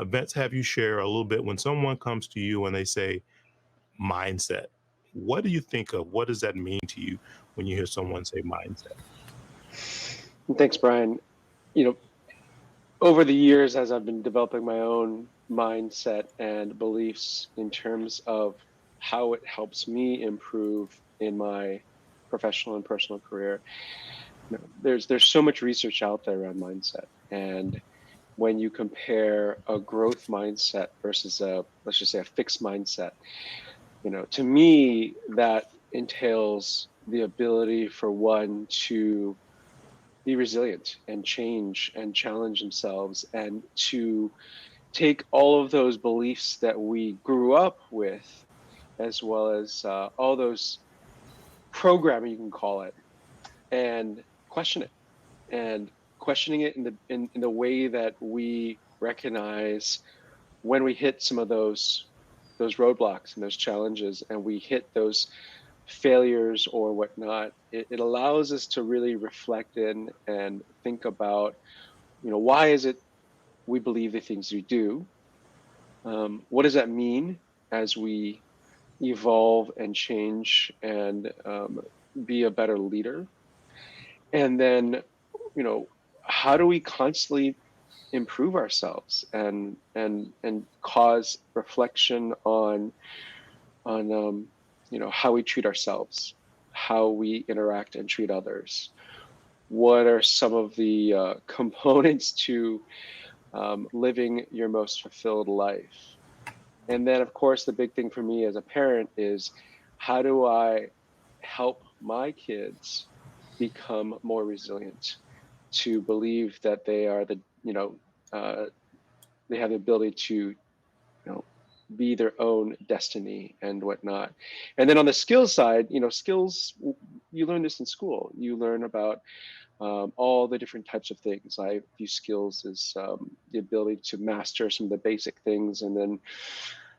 Vince, have you share a little bit when someone comes to you and they say mindset? What do you think of? What does that mean to you when you hear someone say mindset? Thanks, Brian. You know, over the years, as I've been developing my own mindset and beliefs in terms of how it helps me improve in my professional and personal career, there's so much research out there around mindset. And when you compare a growth mindset versus a, let's just say, a fixed mindset, to me, that entails the ability for one to be resilient and change and challenge themselves and to take all of those beliefs that we grew up with, as well as all those programming, you can call it, and question it. And questioning it in the way that we recognize when we hit some of those roadblocks and those challenges, and we hit those failures or whatnot, it allows us to really reflect in and think about, why is it we believe the things we do? What does that mean as we evolve and change and be a better leader? And then, you know, how do we constantly improve ourselves and cause reflection on how we treat ourselves, how we interact and treat others? What are some of the components to living your most fulfilled life? And then, of course, the big thing for me as a parent is, how do I help my kids become more resilient, to believe that they are uh, they have the ability to, be their own destiny and whatnot. And then on the skills side, skills, you learn this in school. You learn about all the different types of things. I view skills as the ability to master some of the basic things, and then,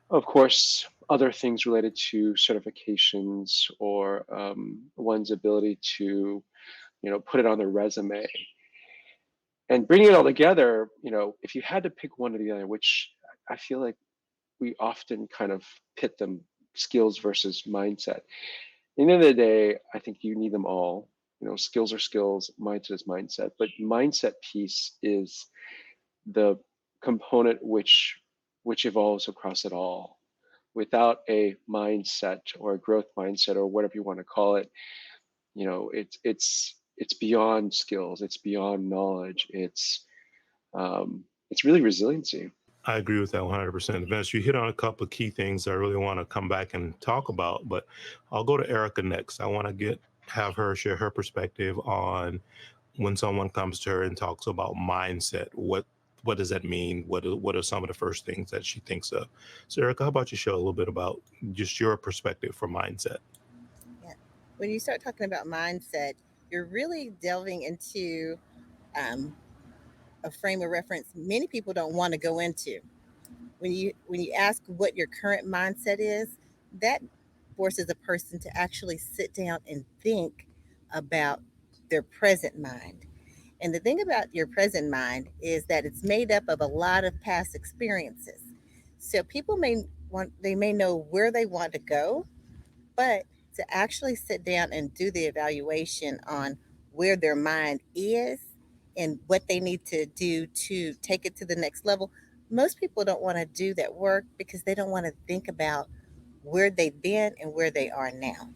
of course, other things related to certifications or one's ability to, put it on their resume. And bringing it all together, if you had to pick one or the other, which I feel like we often kind of pit them, skills versus mindset. At the end of the day, I think you need them all. Skills are skills, mindset is mindset. But mindset piece is the component which evolves across it all. Without a mindset or a growth mindset or whatever you want to call it, it's beyond skills, it's beyond knowledge, it's really resiliency. I agree with that 100%. Vince, you hit on a couple of key things I really want to come back and talk about, but I'll go to Erica next. I want to have her share her perspective on when someone comes to her and talks about mindset. What does that mean? What are some of the first things that she thinks of? So, Erica, how about you share a little bit about just your perspective for mindset? Yeah. When you start talking about mindset, you're really delving into um, a frame of reference many people don't want to go into. When you ask what your current mindset is, that forces a person to actually sit down and think about their present mind. And the thing about your present mind is that it's made up of a lot of past experiences. So people may know where they want to go, but to actually sit down and do the evaluation on where their mind is and what they need to do to take it to the next level, most people don't want to do that work because they don't want to think about where they've been and where they are now.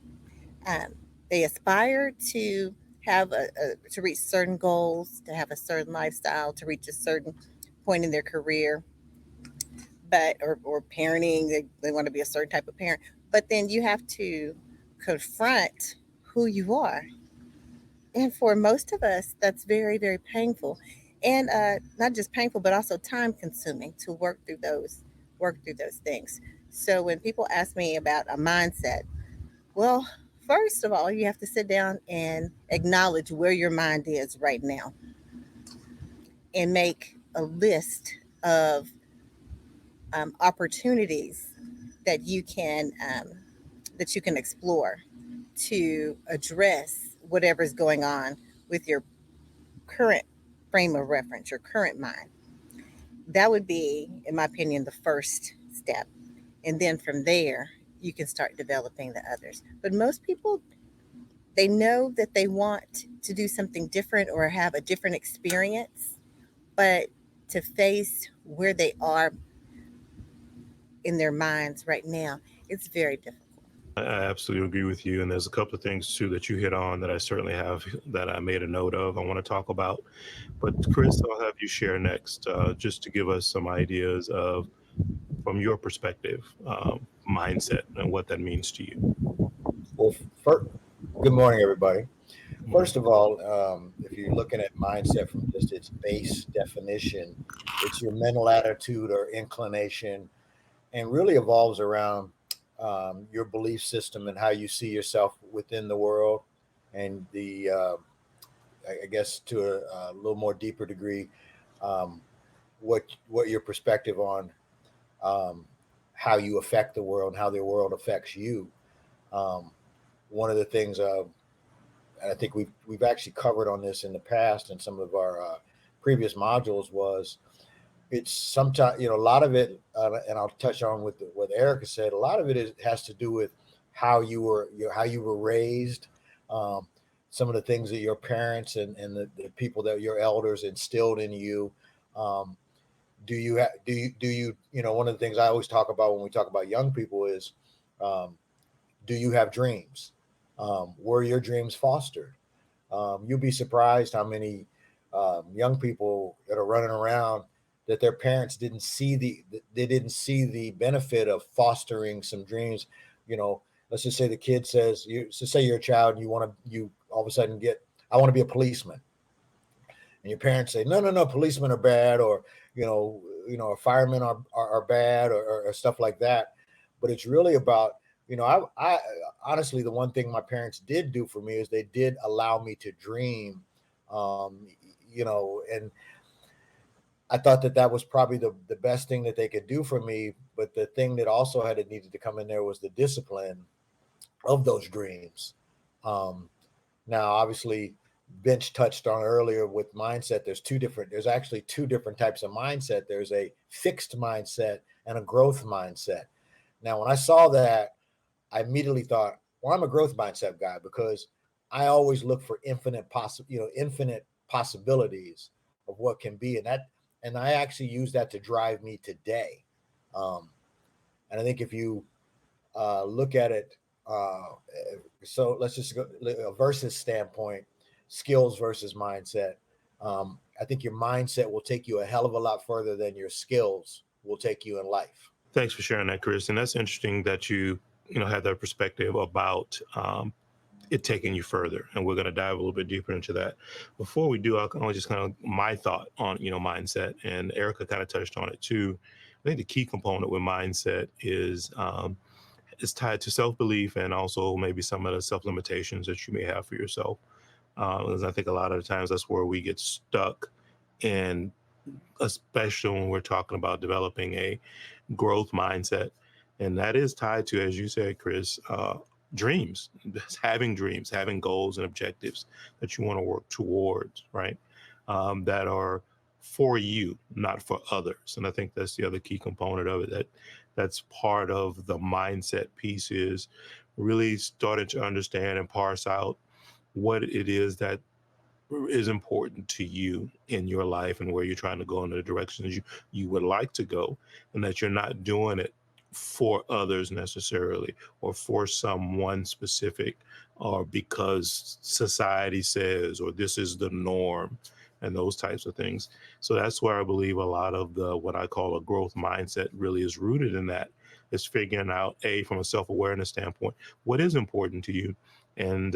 Um, they aspire to to reach certain goals, to have a certain lifestyle, to reach a certain point in their career, but or parenting. They want to be a certain type of parent, but then you have to confront who you are. And for most of us, that's very, very painful, and not just painful, but also time consuming to work through those things. So when people ask me about a mindset, well, first of all, you have to sit down and acknowledge where your mind is right now and make a list of opportunities that that you can explore to address whatever's going on with your current frame of reference, your current mind. that would be, in my opinion, the first step. And then from there, you can start developing the others. But most people, they know that they want to do something different or have a different experience, but to face where they are in their minds right now, it's very difficult. I absolutely agree with you. And there's a couple of things too that you hit on that I certainly have that I made a note of. I want to talk about. But Chris, I'll have you share next, just to give us some ideas of, from your perspective, mindset and what that means to you. Well, good morning, everybody. Morning. First of all, if you're looking at mindset from just its base definition, it's your mental attitude or inclination, and really evolves around your belief system and how you see yourself within the world, and I guess to a little more deeper degree, um, what your perspective on um, how you affect the world and how the world affects you. Um, One of the things and I think we've actually covered on this in the past in some of our previous modules was it's sometimes a lot of it, and I'll touch on with what Erica said. A lot of it has to do with how you were raised, um, some of the things that your parents and the people that your elders instilled in you. Um, one of the things I always talk about when we talk about young people is, um, do you have dreams? Were your dreams fostered? You'll be surprised how many young people that are running around that their parents didn't see the benefit of fostering some dreams. You know, let's just say the kid says, so say you're a child and you all of a sudden get, I want to be a policeman, and your parents say, no, policemen are bad, or firemen are bad, or stuff like that. But it's really about, I honestly, the one thing my parents did do for me is they did allow me to dream, um, and I thought that that was probably the best thing that they could do for me. But the thing that also needed to come in there was the discipline of those dreams. Um, Now, obviously, Bench touched on earlier with mindset. There's actually two different types of mindset. There's a fixed mindset and a growth mindset. Now, when I saw that, I immediately thought, well, I'm a growth mindset guy because I always look for infinite possibilities of what can be. And I actually use that to drive me today. Um, and I think if you look at it, uh, so let's just go a versus standpoint, skills versus mindset. I think your mindset will take you a hell of a lot further than your skills will take you in life. Thanks for sharing that, Chris. And that's interesting that you had that perspective about it taking you further. And we're going to dive a little bit deeper into that. Before we do, I'll just kind of my thought on mindset, and Erica kind of touched on it too. I think the key component with mindset is tied to self-belief and also maybe some of the self-limitations that you may have for yourself. Because I think a lot of the times that's where we get stuck, and especially when we're talking about developing a growth mindset. And that is tied to, as you said, Chris, dreams, dreams, having goals and objectives that you want to work towards, right? That are for you, not for others. And I think that's the other key component of it. That's part of the mindset piece, is really starting to understand and parse out what it is that is important to you in your life and where you're trying to go in the directions you would like to go, and that you're not doing it for others necessarily, or for someone specific, or because society says, or this is the norm, and those types of things. So that's where I believe a lot of the what I call a growth mindset really is rooted in. That is figuring out, from a self-awareness standpoint, what is important to you, and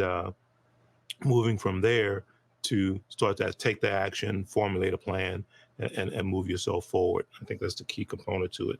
moving from there to start to take the action, formulate a plan, and move yourself forward. I think that's the key component to it.